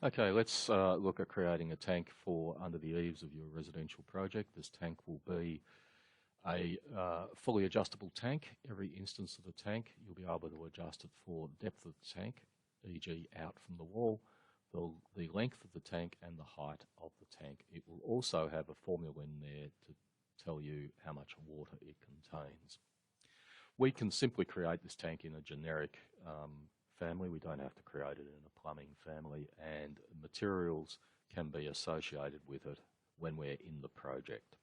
Okay, let's look at creating a tank for under the eaves of your residential project. This tank will be a fully adjustable tank. Every instance of the tank, you'll be able to adjust it for the depth of the tank, e.g. out from the wall, the length of the tank and the height of the tank. It will also have a formula in there to tell you how much water it contains. We can simply create this tank in a generic family. We don't have to create it in a plumbing family, and materials can be associated with it when we're in the project.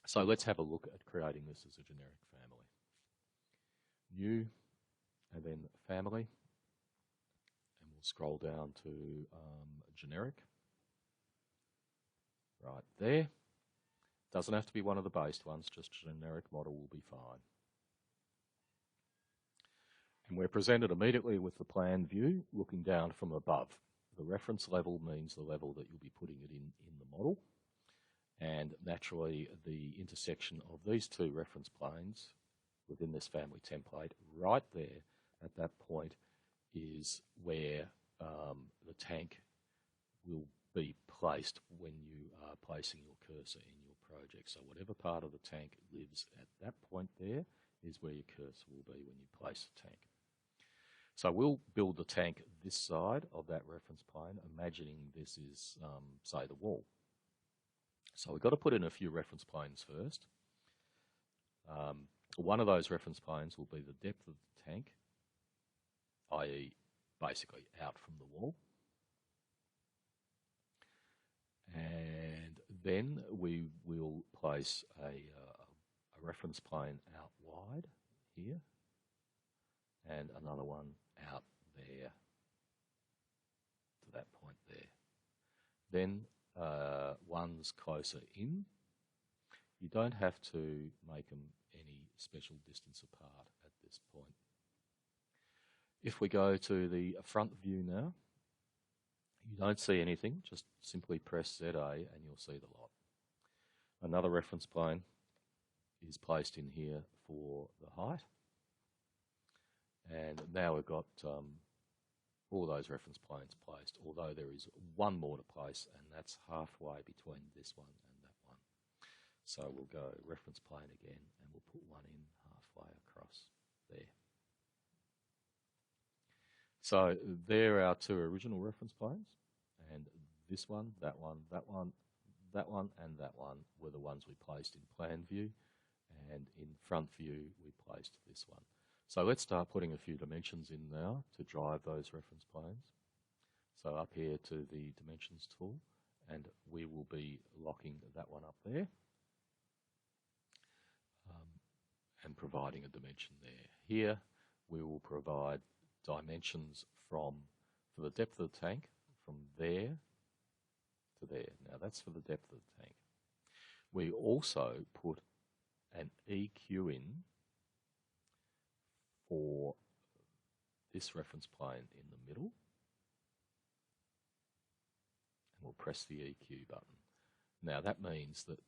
So let's have a look at creating this as a generic family. New, and then family, and we'll scroll down to generic. Right there. Doesn't have to be one of the based ones, just generic model will be fine. And we're presented immediately with the plan view looking down from above. The reference level means the level that you'll be putting it in the model. And naturally, the intersection of these two reference planes within this family template, right there at that point, is where the tank will be placed when you are placing your cursor in your project. So whatever part of the tank lives at that point there is where your cursor will be when you place the tank. So we'll build the tank this side of that reference plane, imagining this is, say, the wall. So we've got to put in a few reference planes first. One of those reference planes will be the depth of the tank, i.e. basically out from the wall. And then we will place a reference plane out wide here, and another one out there to that point there. Then one's closer in. You don't have to make them any special distance apart at this point. If we go to the front view now, you don't see anything, just simply press ZA and you'll see the lot. Another reference plane is placed in here for the height. And now we've got all those reference planes placed, although there is one more to place, and that's halfway between this one and that one. So we'll go reference plane again, and we'll put one in halfway across there. So there are our two original reference planes, and this one, that one, that one, that one, and that one were the ones we placed in plan view, and in front view we placed this one. So let's start putting a few dimensions in now to drive those reference planes. So up here to the dimensions tool, and we will be locking that one up there and providing a dimension there. Here we will provide dimensions for the depth of the tank from there to there. Now that's for the depth of the tank. We also put an EQ in for this reference plane in the middle, and we'll press the EQ button. Now that means that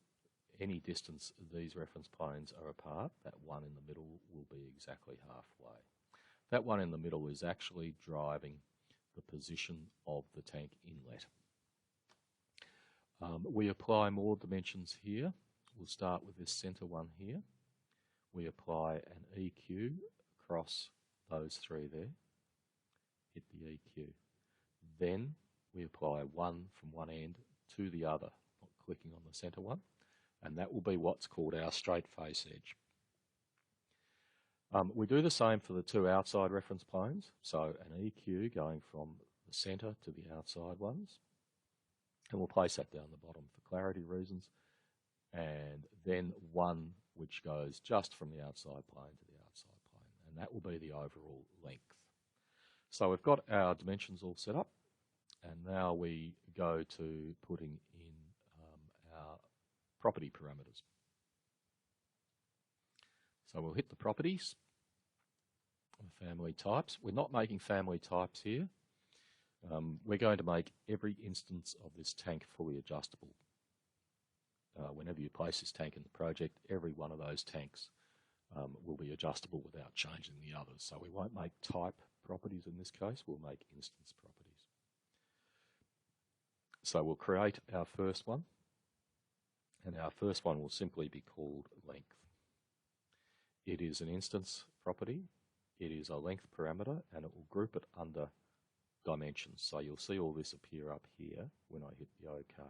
any distance these reference planes are apart, that one in the middle will be exactly halfway. That one in the middle is actually driving the position of the tank inlet. We apply more dimensions here. We'll start with this center one here. We apply an EQ across those three there, hit the EQ. Then we apply one from one end to the other, not clicking on the center one, and that will be what's called our straight face edge. We do the same for the two outside reference planes, so an EQ going from the center to the outside ones, and we'll place that down the bottom for clarity reasons, and then one which goes just from the outside plane to the outside plane, and that will be the overall length. So we've got our dimensions all set up, and now we go to putting in our property parameters. So we'll hit the properties, the family types. We're not making family types here. We're going to make every instance of this tank fully adjustable. Whenever you place this tank in the project, every one of those tanks will be adjustable without changing the others. So we won't make type properties in this case, we'll make instance properties. So we'll create our first one, and our first one will simply be called length. It is an instance property, it is a length parameter, and it will group it under dimensions. So you'll see all this appear up here when I hit the OK.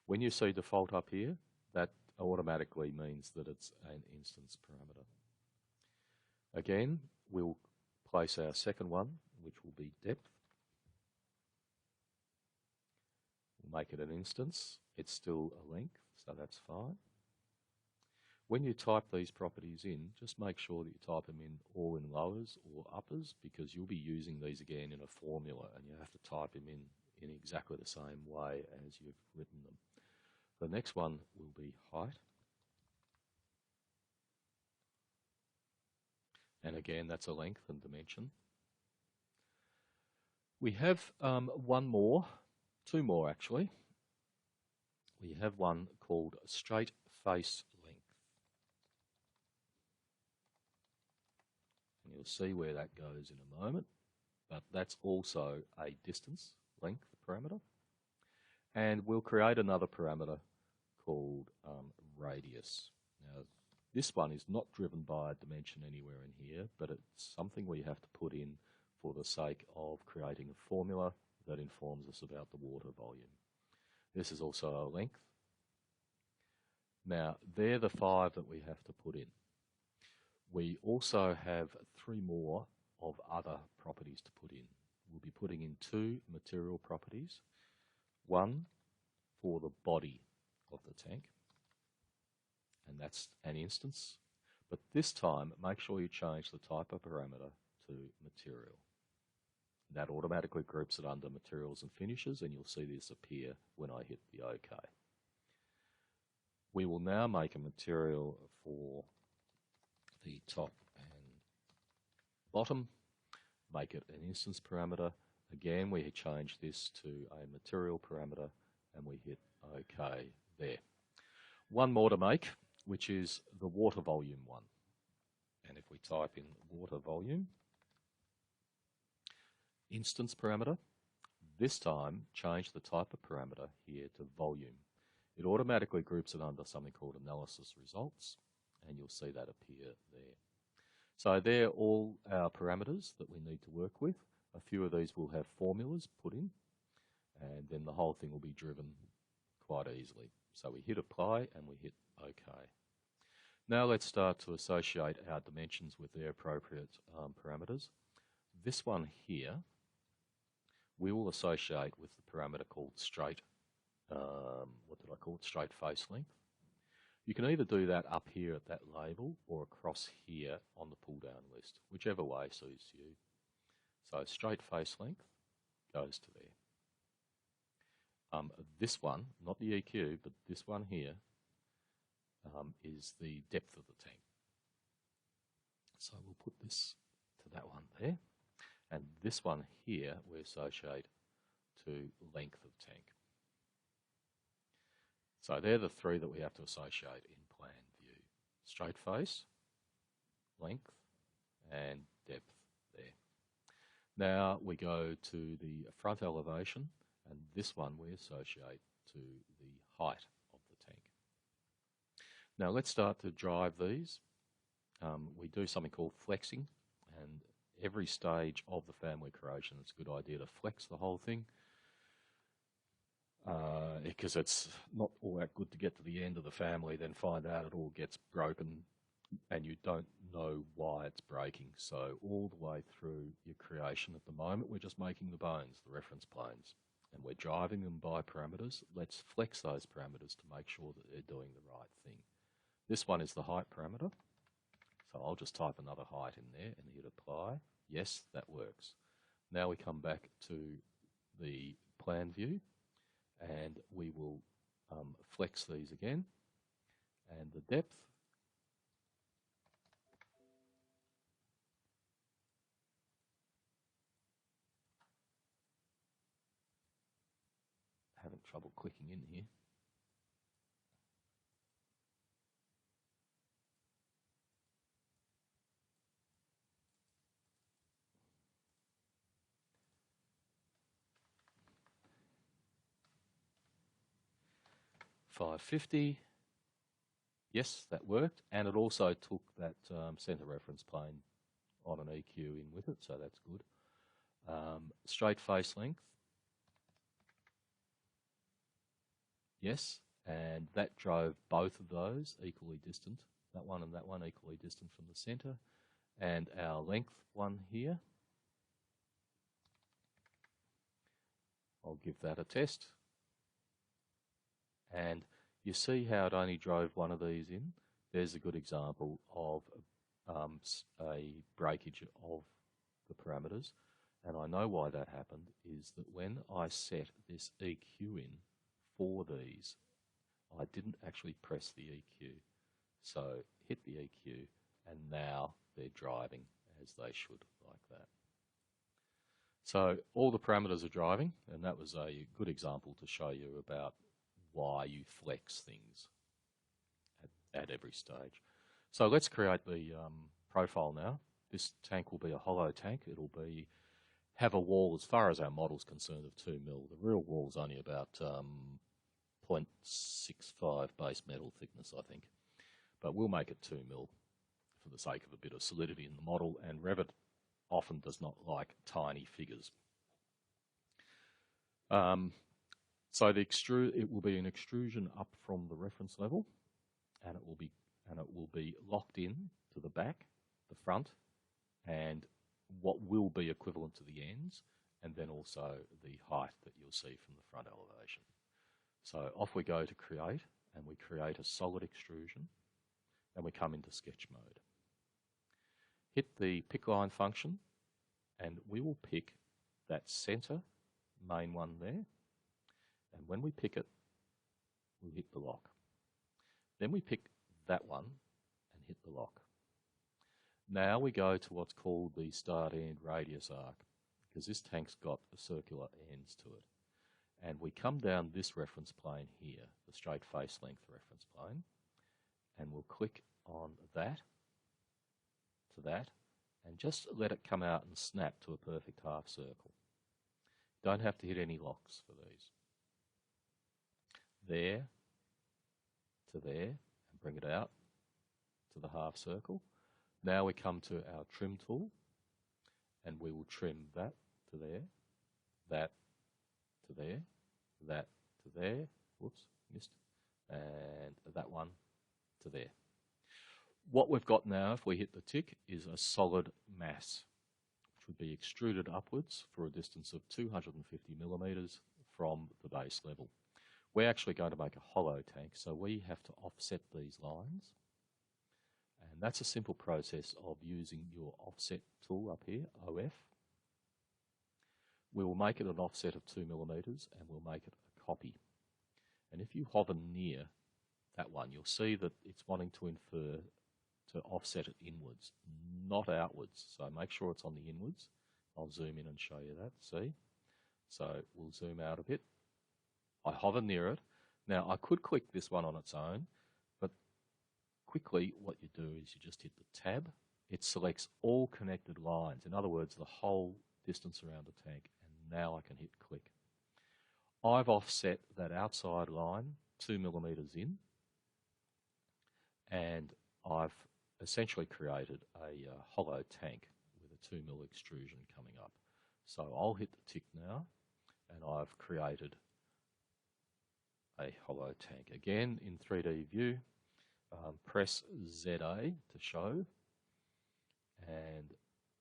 When you see default up here, that automatically means that it's an instance parameter. Again, we'll place our second one, which will be depth. We'll make it an instance. It's still a length, so that's fine. When you type these properties in, just make sure that you type them in all in lowers or uppers, because you'll be using these again in a formula and you have to type them in exactly the same way as you've written them. The next one will be height. And again, that's a length and dimension. We have two more actually. We have one called straight face length. And you'll see where that goes in a moment, but that's also a distance length parameter. And we'll create another parameter called radius. Now, this one is not driven by a dimension anywhere in here, but it's something we have to put in for the sake of creating a formula that informs us about the water volume. This is also a length. Now, they're the 5 that we have to put in. We also have 3 more of other properties to put in. We'll be putting in 2 material properties, one for the body of the tank, and that's an instance. But this time, make sure you change the type of parameter to material. That automatically groups it under materials and finishes, and you'll see this appear when I hit the OK. We will now make a material for the top and bottom, make it an instance parameter. Again, we change this to a material parameter, and we hit OK there. One more to make, which is the water volume one. And if we type in water volume, instance parameter, this time change the type of parameter here to volume. It automatically groups it under something called analysis results, and you'll see that appear there. So they're all our parameters that we need to work with. A few of these will have formulas put in, and then the whole thing will be driven quite easily. So we hit apply and we hit OK. Now let's start to associate our dimensions with their appropriate parameters. This one here, we will associate with the parameter called straight, straight face length. You can either do that up here at that label or across here on the pull down list, whichever way suits you. So straight face length goes to there. This one, not the EQ, but this one here, is the depth of the tank. So we'll put this to that one there. And this one here we associate to length of tank. So they're the 3 that we have to associate in plan view. Straight face, length, and depth there. Now we go to the front elevation, and this one we associate to the height of the tank. Now let's start to drive these. We do something called flexing, and every stage of the family creation, it's a good idea to flex the whole thing, because it's not all that good to get to the end of the family, then find out it all gets broken and you don't know why it's breaking. So all the way through your creation at the moment, we're just making the bones, the reference planes, and we're driving them by parameters. Let's flex those parameters to make sure that they're doing the right thing. This one is the height parameter. So I'll just type another height in there and hit apply. Yes, that works. Now we come back to the plan view, and we will flex these again, and the depth, having trouble clicking in here. 550. Yes, that worked, and it also took that center reference plane on an EQ in with it, so that's good. Straight face length. Yes, and that drove both of those equally distant. That one and that one equally distant from the center. And our length one here, I'll give that a test. And you see how it only drove one of these in? There's a good example of a breakage of the parameters. And I know why that happened is that when I set this EQ in for these, I didn't actually press the EQ. So hit the EQ, and now they're driving as they should, like that. So all the parameters are driving, and that was a good example to show you about why you flex things at every stage. So let's create the profile now. This tank will be a hollow tank. It'll have a wall, as far as our model's concerned, of 2 mil. The real wall's only about 0.65 base metal thickness, I think. But we'll make it 2 mil for the sake of a bit of solidity in the model, and Revit often does not like tiny figures. So it will be an extrusion up from the reference level, and it will be locked in to the back, the front, and what will be equivalent to the ends, and then also the height that you'll see from the front elevation. So off we go to create, and we create a solid extrusion, and we come into sketch mode. Hit the pick line function, and we will pick that center main one there, and when we pick it, we hit the lock. Then we pick that one and hit the lock. Now we go to what's called the start end radius arc, because this tank's got circular ends to it. And we come down this reference plane here, the straight face length reference plane, and we'll click on that to that, and just let it come out and snap to a perfect half circle. Don't have to hit any locks for these. There to there, and bring it out to the half circle. Now we come to our trim tool, and we will trim that to there, that to there, that to there, whoops, missed, and that one to there. What we've got now, if we hit the tick, is a solid mass, which would be extruded upwards for a distance of 250 millimeters from the base level. We're actually going to make a hollow tank, so we have to offset these lines. And that's a simple process of using your offset tool up here, OF. We will make it an offset of 2 millimeters, and we'll make it a copy. And if you hover near that one, you'll see that it's wanting to infer to offset it inwards, not outwards. So make sure it's on the inwards. I'll zoom in and show you that, see? So we'll zoom out a bit. I hover near it. Now I could click this one on its own, but quickly what you do is you just hit the tab. It selects all connected lines. In other words, the whole distance around the tank, and now I can hit click. I've offset that outside line 2 millimeters in, and I've essentially created a hollow tank with a 2 mil extrusion coming up. So I'll hit the tick now, and I've created a hollow tank. Again, in 3D view, press ZA to show, and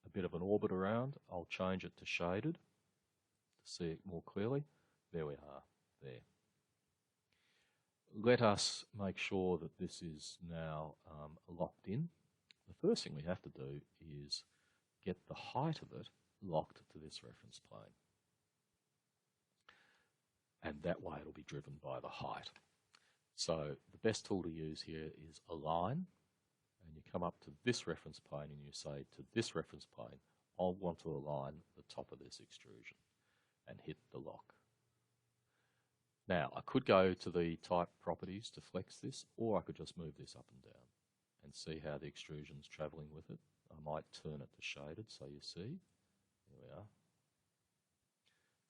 a bit of an orbit around. I'll change it to shaded to see it more clearly. There we are, there. Let us make sure that this is now locked in. The first thing we have to do is get the height of it locked to this reference plane. And that way it'll be driven by the height. So the best tool to use here is align, and you come up to this reference plane and you say to this reference plane, I want to align the top of this extrusion, and hit the lock. Now I could go to the type properties to flex this, or I could just move this up and down and see how the extrusion's traveling with it. I might turn it to shaded so you see. There we are.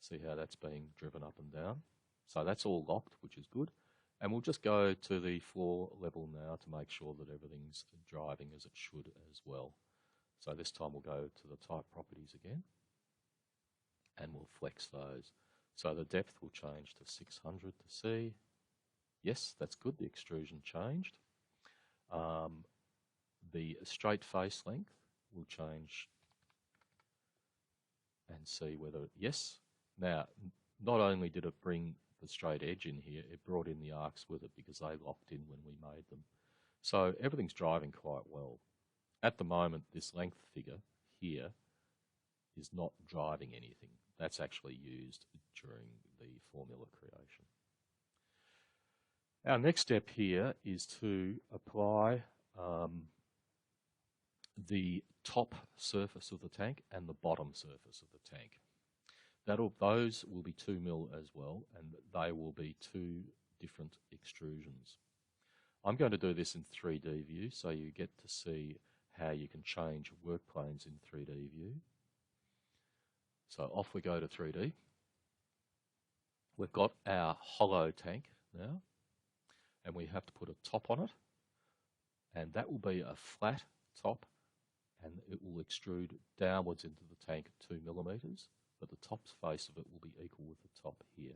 See how that's being driven up and down. So that's all locked, which is good. And we'll just go to the floor level now to make sure that everything's driving as it should as well. So this time we'll go to the type properties again, and we'll flex those. So the depth will change to 600 to see. Yes, that's good, the extrusion changed. The straight face length will change and see whether, yes. Now, not only did it bring the straight edge in here, it brought in the arcs with it because they locked in when we made them. So everything's driving quite well. At the moment, this length figure here is not driving anything. That's actually used during the formula creation. Our next step here is to apply the top surface of the tank and the bottom surface of the tank. Those will be 2 mil as well, and they will be 2 different extrusions. I'm going to do this in 3D view so you get to see how you can change work planes in 3D view. So off we go to 3D. We've got our hollow tank now, and we have to put a top on it, and that will be a flat top, and it will extrude downwards into the tank 2 millimeters, but the top face of it will be equal with the top here.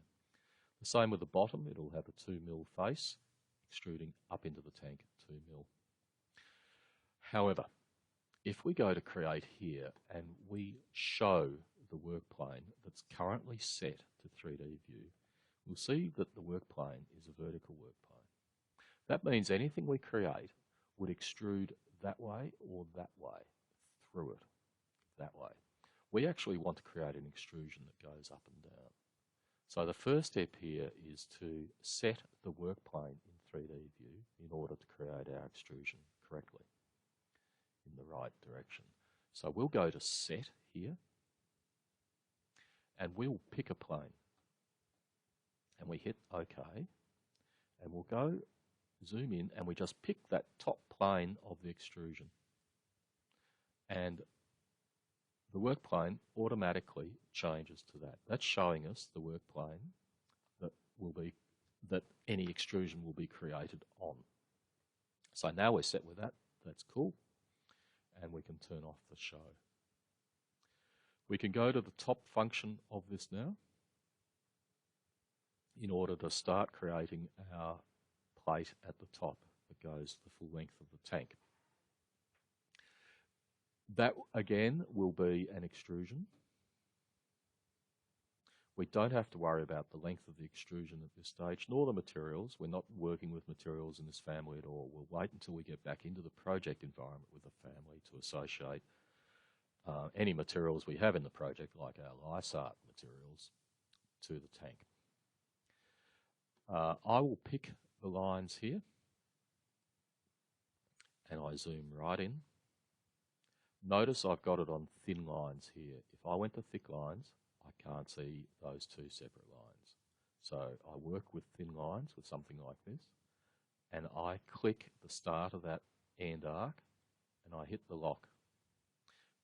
The same with the bottom, it'll have a 2 mil face, extruding up into the tank 2 mil. However, if we go to create here and we show the work plane that's currently set to 3D view, we'll see that the work plane is a vertical work plane. That means anything we create would extrude that way or that way, through it, that way. We actually want to create an extrusion that goes up and down. So the first step here is to set the work plane in 3D view in order to create our extrusion correctly in the right direction. So we'll go to set here, and we'll pick a plane, and we hit OK, and we'll go zoom in, and we just pick that top plane of the extrusion, and the work plane automatically changes to that. That's showing us the work plane that any extrusion will be created on. So now we're set with that. That's cool, and we can turn off the show. We can go to the top function of this now in order to start creating our plate at the top that goes the full length of the tank. That again will be an extrusion. We don't have to worry about the length of the extrusion at this stage, nor the materials. We're not working with materials in this family at all. We'll wait until we get back into the project environment with the family to associate any materials we have in the project, like our lysart materials, to the tank. I will pick the lines here, and I zoom right in. Notice I've got it on thin lines here. If I went to thick lines, I can't see those 2 separate lines. So I work with thin lines with something like this, and I click the start of that end arc, and I hit the lock.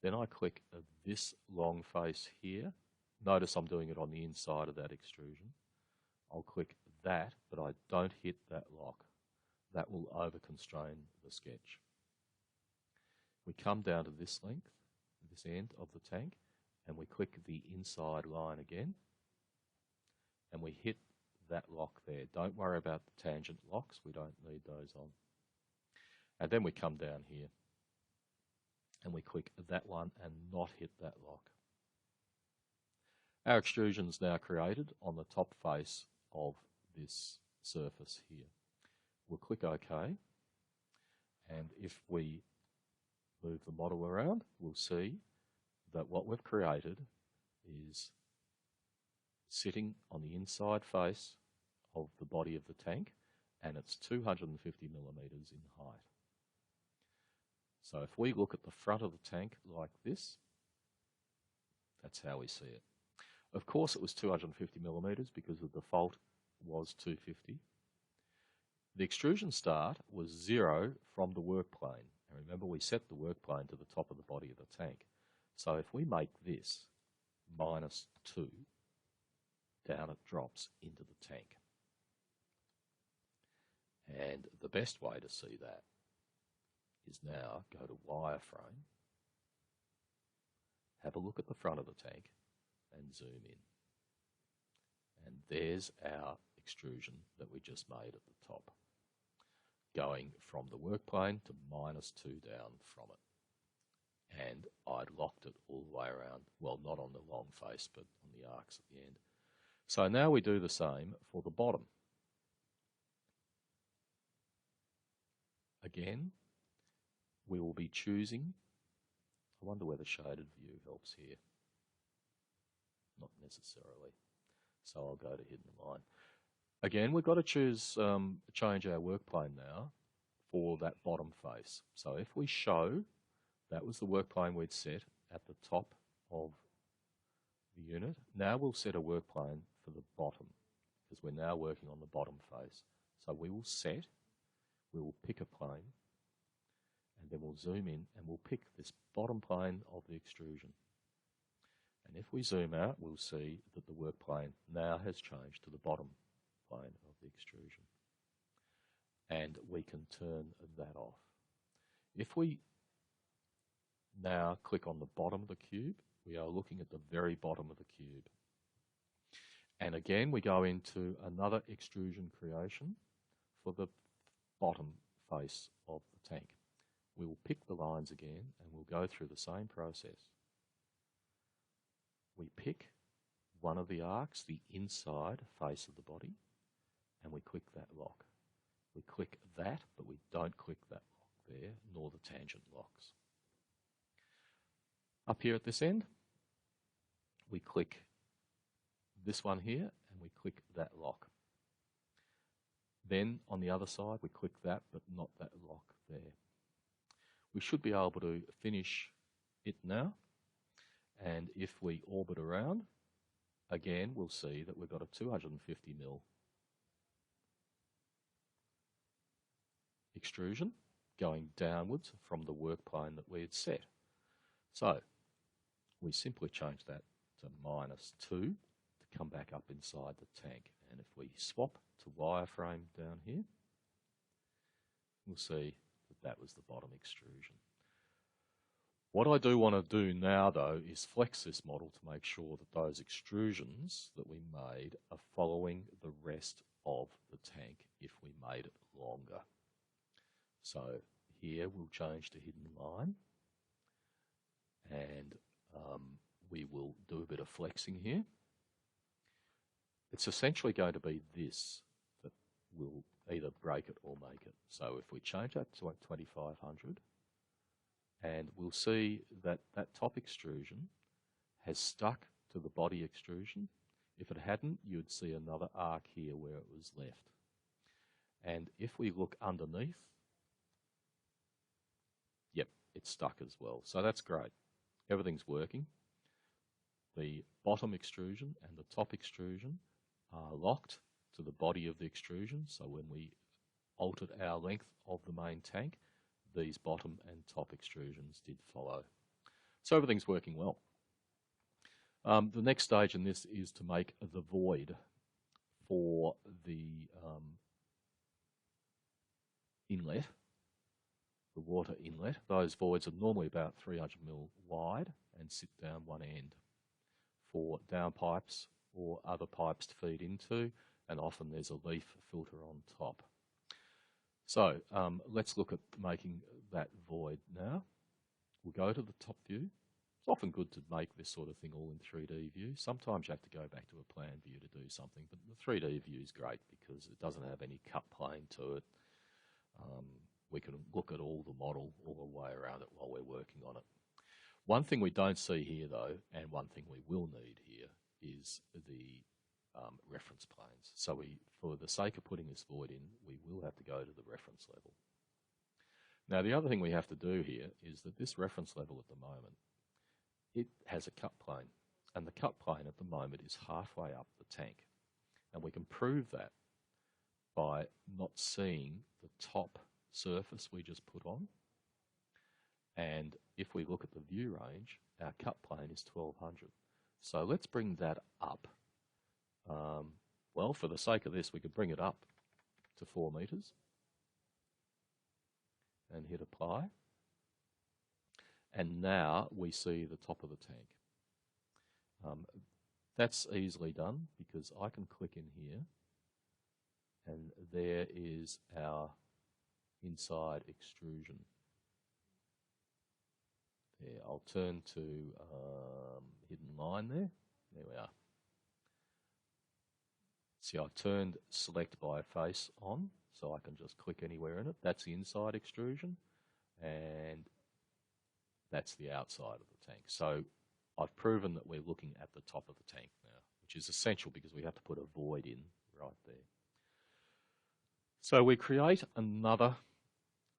Then I click this long face here. Notice I'm doing it on the inside of that extrusion. I'll click that, but I don't hit that lock. That will over-constrain the sketch. We come down to this length, this end of the tank, and we click the inside line again, and we hit that lock there. Don't worry about the tangent locks, we don't need those on. And then we come down here, and we click that one and not hit that lock. Our extrusion is now created on the top face of this surface here. We'll click OK, and if we move the model around, we'll see that what we've created is sitting on the inside face of the body of the tank, and it's 250 millimeters in height. So if we look at the front of the tank like this, that's how we see it. Of course it was 250 millimeters because the default was 250. The extrusion start was 0 from the work plane. And remember, we set the work plane to the top of the body of the tank. So if we make this -2, down it drops into the tank. And the best way to see that is now go to wireframe, have a look at the front of the tank and zoom in. And there's our extrusion that we just made at the top, going from the work plane to -2 down from it. And I'd locked it all the way around, well, not on the long face, but on the arcs at the end. So now we do the same for the bottom. Again, we will be choosing, I wonder whether shaded view helps here. Not necessarily. So I'll go to hidden line. Again, we've got to choose, change our work plane now for that bottom face. So if we show, that was the work plane we'd set at the top of the unit. Now we'll set a work plane for the bottom, because we're now working on the bottom face. So we will set, we will pick a plane, and then we'll zoom in and we'll pick this bottom plane of the extrusion. And if we zoom out, we'll see that the work plane now has changed to the bottom plane of the extrusion. And we can turn that off. If we now click on the bottom of the cube, we are looking at the very bottom of the cube. And again, we go into another extrusion creation for the bottom face of the tank. We will pick the lines again and we'll go through the same process. We pick one of the arcs, the inside face of the body, and we click that lock. We click that, but we don't click that lock there, nor the tangent locks. Up here at this end, we click this one here, and we click that lock. Then on the other side, we click that, but not that lock there. We should be able to finish it now. And if we orbit around, again, we'll see that we've got a 250mm extrusion going downwards from the work plane that we had set. So we simply change that to -2 to come back up inside the tank. And if we swap to wireframe down here, we'll see that that was the bottom extrusion. What I do want to do now, though, is flex this model to make sure that those extrusions that we made are following the rest of the tank if we made it longer. So here we'll change to hidden line, and we will do a bit of flexing here. It's essentially going to be this that will either break it or make it. So if we change that to 2500, and we'll see that that top extrusion has stuck to the body extrusion. If it hadn't, you'd see another arc here where it was left. And if we look underneath, yep, it's stuck as well. So that's great. Everything's working. The bottom extrusion and the top extrusion are locked to the body of the extrusion. So when we altered our length of the main tank, these bottom and top extrusions did follow. So everything's working well. The next stage in this is to make the void for the inlet, the water inlet. Those voids are normally about 300mm wide and sit down one end for downpipes or other pipes to feed into, and often there's a leaf filter on top. So let's look at making that void now. We'll go to the top view. It's often good to make this sort of thing all in 3D view. Sometimes you have to go back to a plan view to do something, but the 3D view is great because it doesn't have any cut plane to it. We can look at all the model all the way around it while we're working on it. One thing we don't see here, though, and one thing we will need here, is the reference planes. So for the sake of putting this void in, we will have to go to the reference level. Now, the other thing we have to do here is that this reference level at the moment, it has a cut plane, and the cut plane at the moment is halfway up the tank. And we can prove that by not seeing the top surface we just put on. And if we look at the view range, our cut plane is 1200. So let's bring that up. Well, for the sake of this, we could bring it up to 4 meters. and hit apply. And now we see the top of the tank. That's easily done because I can click in here and there is our inside extrusion. There, I'll turn to hidden line there. There we are. See, I turned select by face on, so I can just click anywhere in it. That's the inside extrusion, and that's the outside of the tank. So I've proven that we're looking at the top of the tank now, which is essential because we have to put a void in right there. So we create another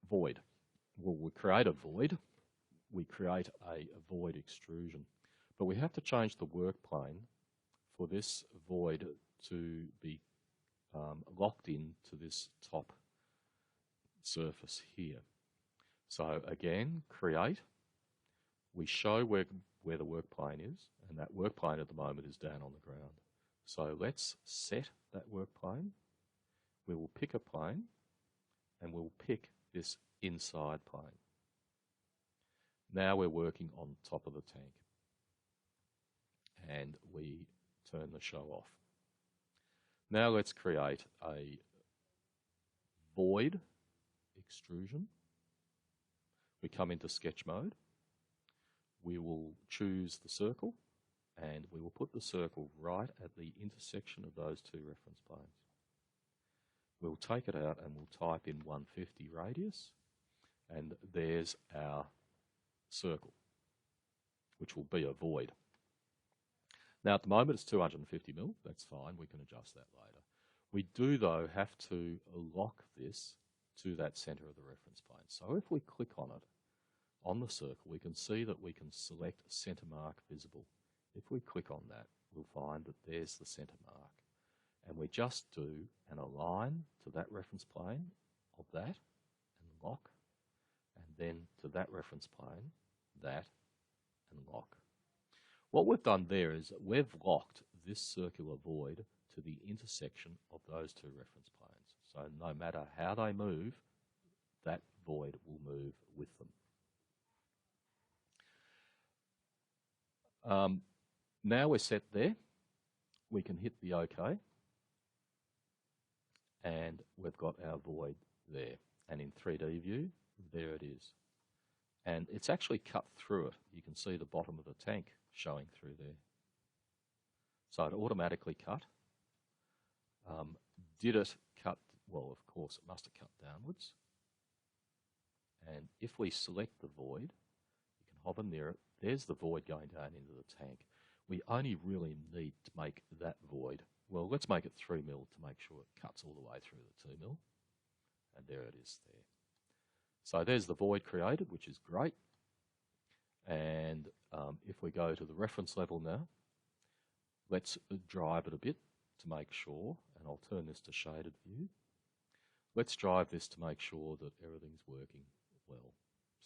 void. Well, we create a void. We create a void extrusion. But we have to change the work plane for this void to be locked into this top surface here. So again, create. We show where the work plane is, and that work plane at the moment is down on the ground. So let's set that work plane. We will pick a plane, and we'll pick this inside plane. Now we're working on top of the tank, and we turn the show off. Now let's create a void extrusion. We come into sketch mode. We will choose the circle, and we will put the circle right at the intersection of those two reference planes. We'll take it out and we'll type in 150 radius, and there's our circle, which will be a void. Now at the moment it's 250 mil, that's fine, we can adjust that later. We do though have to lock this to that center of the reference plane. So if we click on it, on the circle, we can see that we can select center mark visible. If we click on that, we'll find that there's the center mark. And we just do an align to that reference plane of that, and lock, and then to that reference plane, that, and lock. What we've done there is we've locked this circular void to the intersection of those two reference planes. So no matter how they move, that void will move with them. Now we're set there. We can hit the OK. And we've got our void there. And in 3D view, there it is. And it's actually cut through it. You can see the bottom of the tank showing through there. So it automatically cut. Did it cut? Well, of course, it must have cut downwards. And if we select the void, you can hover near it. There's the void going down into the tank. We only really need to make that void. Well, let's make it 3 mil to make sure it cuts all the way through the 2 mil. And there it is there. So there's the void created, which is great. And if we go to the reference level now, let's drive it a bit to make sure, and I'll turn this to shaded view. Let's drive this to make sure that everything's working well.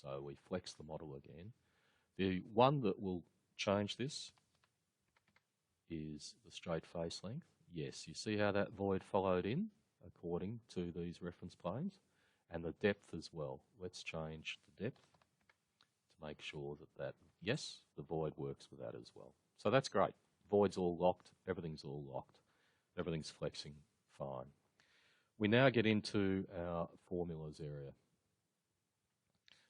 So we flex the model again. The one that will change this is the straight face length. Yes, you see how that void followed in according to these reference planes, and the depth as well. Let's change the depth to make sure that yes, the void works with that as well. So that's great. Void's all locked, everything's all locked, everything's flexing fine. We now get into our formulas area.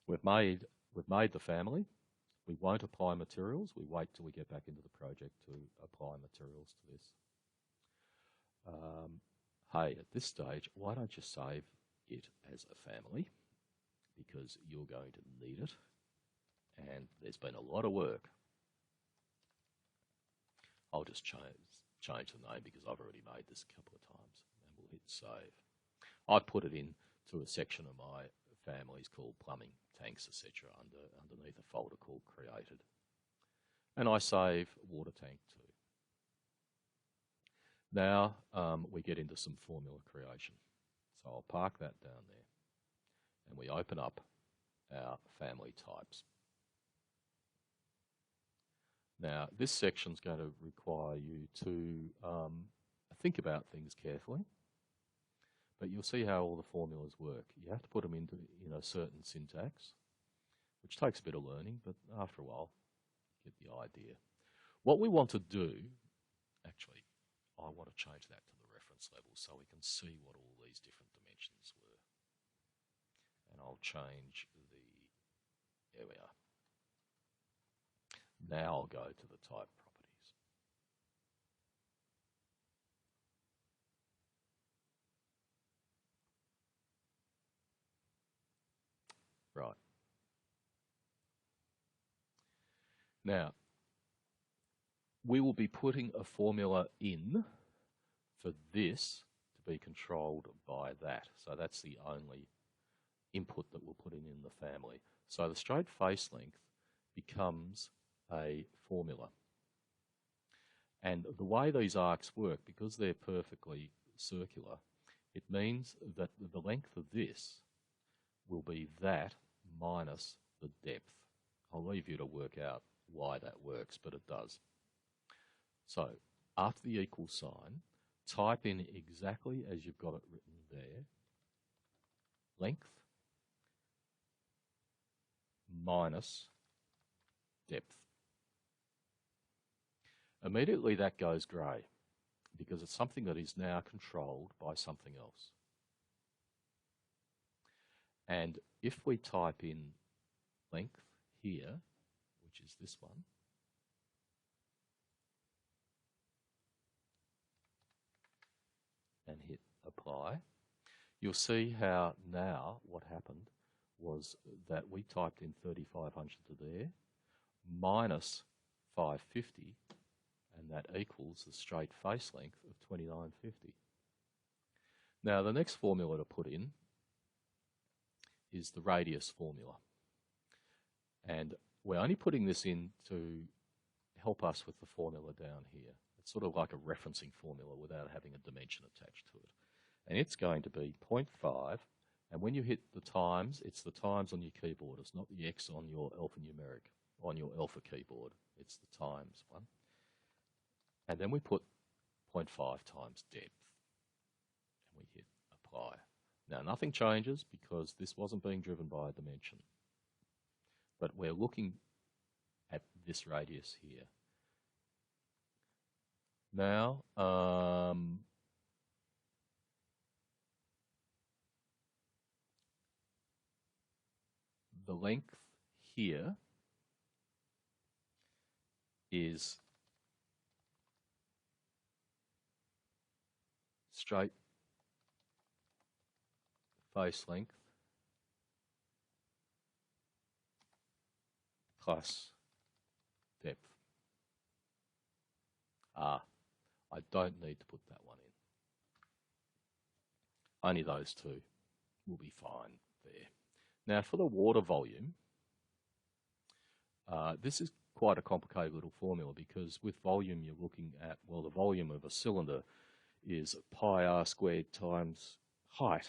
We've made the family. We won't apply materials. We wait till we get back into the project to apply materials to this. Hey, at this stage, why don't you save it as a family? Because you're going to need it. And there's been a lot of work. I'll just change the name because I've already made this a couple of times. And we'll hit save. I put it in to a section of my families called plumbing, tanks, etc. underneath a folder called created. And I save water tank too. Now we get into some formula creation. So I'll park that down there. And we open up our family types. Now this section is going to require you to think about things carefully. but you'll see how all the formulas work. You have to put them into a certain syntax, which takes a bit of learning, but after a while, you get the idea. What we want to do, actually, I want to change that to the reference level so we can see what all these different dimensions were. And I'll change there we are. Now I'll go to the type properties. Right. Now, we will be putting a formula in for this to be controlled by that. So that's the only input that we'll put in the family. So the straight face length becomes a formula. And the way these arcs work, because they're perfectly circular, it means that the length of this will be that minus the depth. I'll leave you to work out why that works, but it does. So after the equal sign, type in exactly as you've got it written there, length minus depth. Immediately that goes grey because it's something that is now controlled by something else. And if we type in length here, which is this one, and hit apply, you'll see how now what happened was that we typed in 3500 to there, minus 550, and that equals the straight face length of 2950. Now the next formula to put in is the radius formula. And we're only putting this in to help us with the formula down here. It's sort of like a referencing formula without having a dimension attached to it. And it's going to be 0.5, and when you hit the times, it's the times on your keyboard. It's not the X on your alphanumeric, on your alpha keyboard. It's the times one. And then we put 0.5 times depth, and we hit apply. Now nothing changes because this wasn't being driven by a dimension. But we're looking at this radius here. Now, the length here is straight face length plus depth. I don't need to put that one in. Only those two will be fine there. Now for the water volume, this is quite a complicated little formula because with volume you're looking at, well, the volume of a cylinder is pi r squared times height.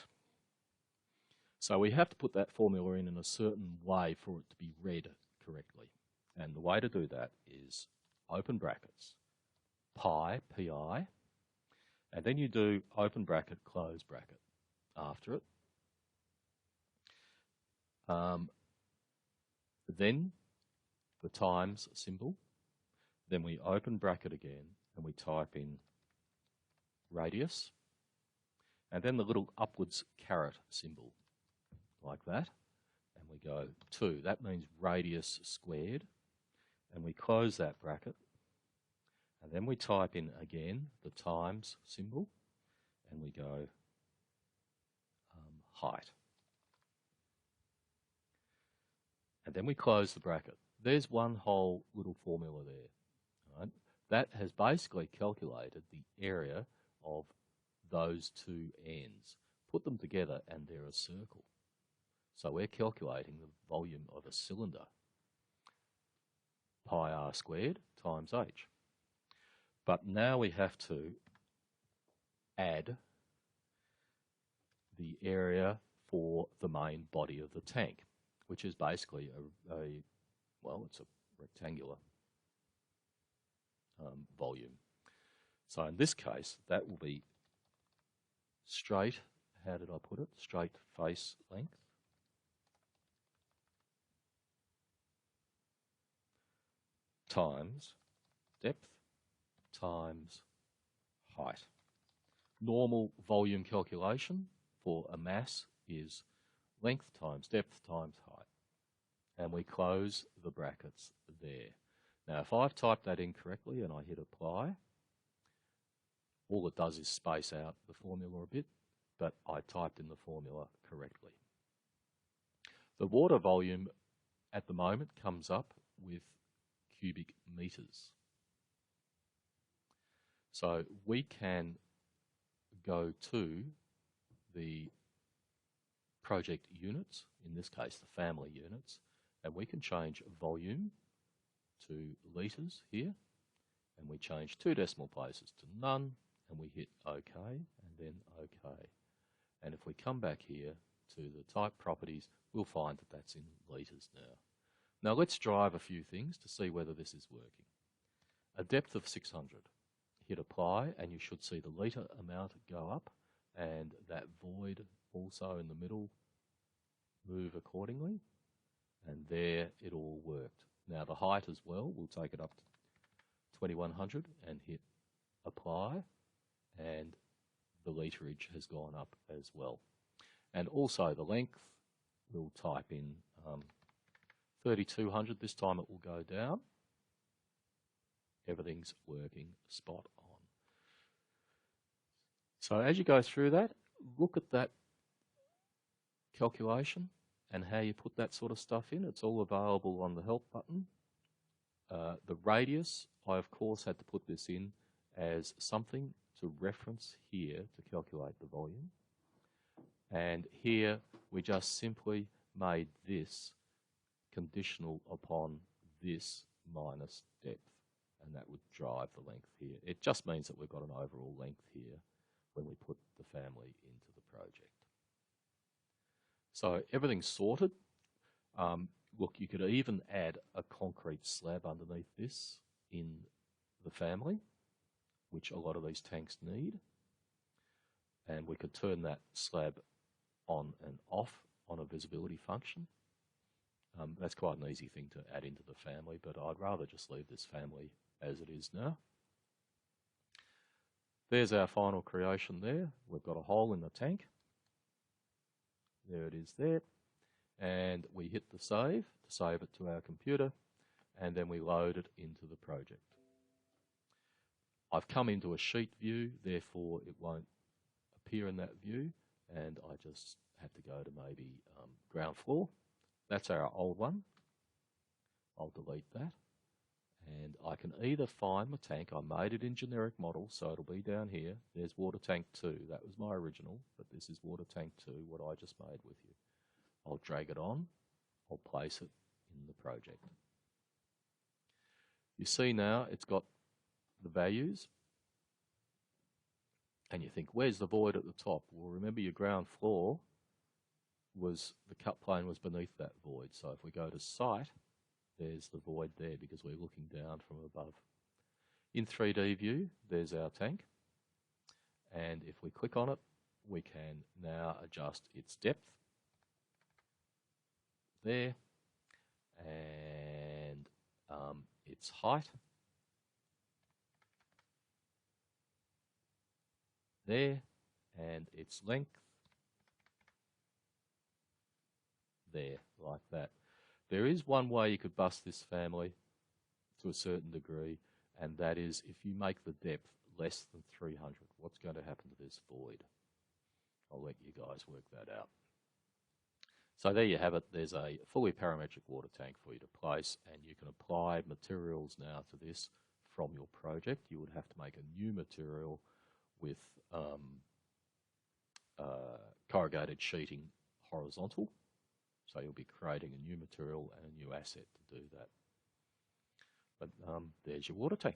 So we have to put that formula in a certain way for it to be read correctly. And the way to do that is open brackets, pi, pi, and then you do open bracket, close bracket after it. Then the times symbol, then we open bracket again and we type in radius, and then the little upwards caret symbol like that, and we go 2. That means radius squared, and we close that bracket, and then we type in again the times symbol, and we go height. And then we close the bracket. There's one whole little formula there. Right? That has basically calculated the area of those two ends. Put them together and they're a circle. So we're calculating the volume of a cylinder. Pi r squared times h. But now we have to add the area for the main body of the tank, which is basically well, it's a rectangular volume. So in this case, that will be straight how did I put it? Straight face length times depth times height. Normal volume calculation for a mass is length times depth times height. And we close the brackets there. Now, if I've typed that incorrectly and I hit apply, all it does is space out the formula a bit, but I typed in the formula correctly. The water volume at the moment comes up with cubic meters. So we can go to the project units, in this case the family units, and we can change volume to litres here, and we change 2 decimal places to none, and we hit OK, and then OK. And if we come back here to the type properties, we'll find that that's in litres now. Now let's drive a few things to see whether this is working. A depth of 600. Hit apply, and you should see the litre amount go up, and that void also in the middle move accordingly, and there it all worked. Now the height as well, we'll take it up to 2100 and hit apply, and the literage has gone up as well. And also the length, we'll type in 3200, this time it will go down. Everything's working spot on. So as you go through that, look at that calculation and how you put that sort of stuff in. It's all available on the help button. The radius, I of course had to put this in as something to reference here to calculate the volume. And here we just simply made this conditional upon this minus depth, and that would drive the length here. It just means that we've got an overall length here when we put the family into the project. So everything's sorted. Look, you could even add a concrete slab underneath this in the family, which a lot of these tanks need. And we could turn that slab on and off on a visibility function. That's quite an easy thing to add into the family, but I'd rather just leave this family as it is now. There's our final creation there. We've got a hole in the tank. There it is there. And we hit the save to save it to our computer, and then we load it into the project. I've come into a sheet view, therefore it won't appear in that view, and I just have to go to maybe ground floor. That's our old one. I'll delete that. And I can either find my tank. I made it in generic model, so it'll be down here. There's water tank 2. That was my original, but this is water tank 2, what I just made with you. I'll drag it on. I'll place it in the project. You see now it's got the values. And you think, where's the void at the top? Well, remember your ground floor was, the cut plane was beneath that void. So if we go to site, there's the void there because we're looking down from above. In 3D view, there's our tank. And if we click on it, we can now adjust its depth there and its height there and its length there, like that. There is one way you could bust this family to a certain degree, and that is if you make the depth less than 300, what's going to happen to this void? I'll let you guys work that out. So there you have it. There's a fully parametric water tank for you to place, and you can apply materials now to this from your project. You would have to make a new material with corrugated sheeting horizontal. So you'll be creating a new material and a new asset to do that. But there's your water tank.